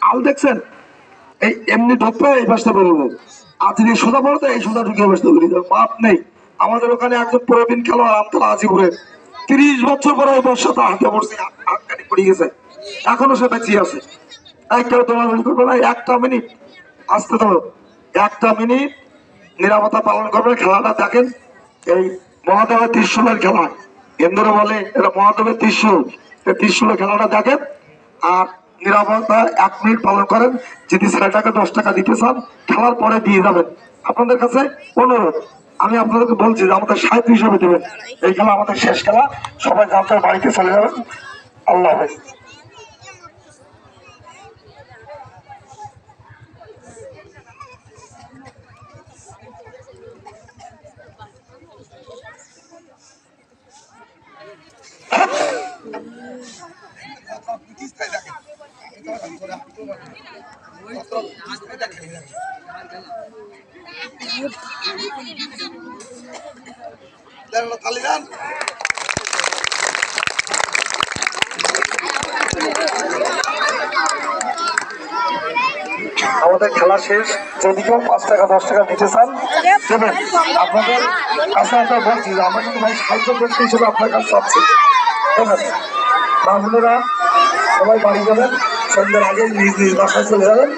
আল দেখছেন এই এমনি ঢুকবে এই পাশটা বেরোবে, আর যদি সোজা পড়ে এই সোজা ঢুকে এই পাশটা বেরিয়ে যাবে, মাপ নেই। আমাদের ওখানে একজন প্রবীণ খেলোয়াড় আমতলা আজিপুরের 30 বছর পরে এই বর্ষাটা হাতে পড়ছে, হাতকানি পড়ে গেছে, এখনো সে বেঁচে আছে। কেউ তোমার করবে না, 1 মিনিট আসতে ধরো, 1 মিনিট নিরাপত্তা পালন করবে। খেলাটা দেখেন, এই মহাদেবের ত্রিশূলের খেলা, কেন্দ্র বলে এটা মহাদেবের ত্রিশূল, ত্রিশূলের খেলাটা দেখেন আর নিরাপত্তা 1 মিনিট পালন করেন। যদি ছেলেটাকে 10 টাকা দিতে চান খেলার পরে দিয়ে যাবেন। আপনাদের কাছে অনুরোধ, আমি আপনাদেরকে বলছি যে আমাদের সাহিত্য হিসেবে দেবেন। এই খেলা আমাদের শেষ খেলা, সবাই জানতে বাড়িতে চলে যাবেন। আল্লাহ হাফেজ। আমাদের খেলা শেষ, যদি কেউ 5 টাকা 10 টাকা দিতে চান দেবেন। আপনাদের কাছে আমরা বলছি যে আমরা কিন্তু ভাই সাহায্য ব্যক্তি হিসেবে আপনার কাছে চাচ্ছি দেবেন। বাবুলেরা সবাই বাড়ি যাবেন, সন্ধ্যার আগে নিজ নিজ বাসায় চলে যাবেন।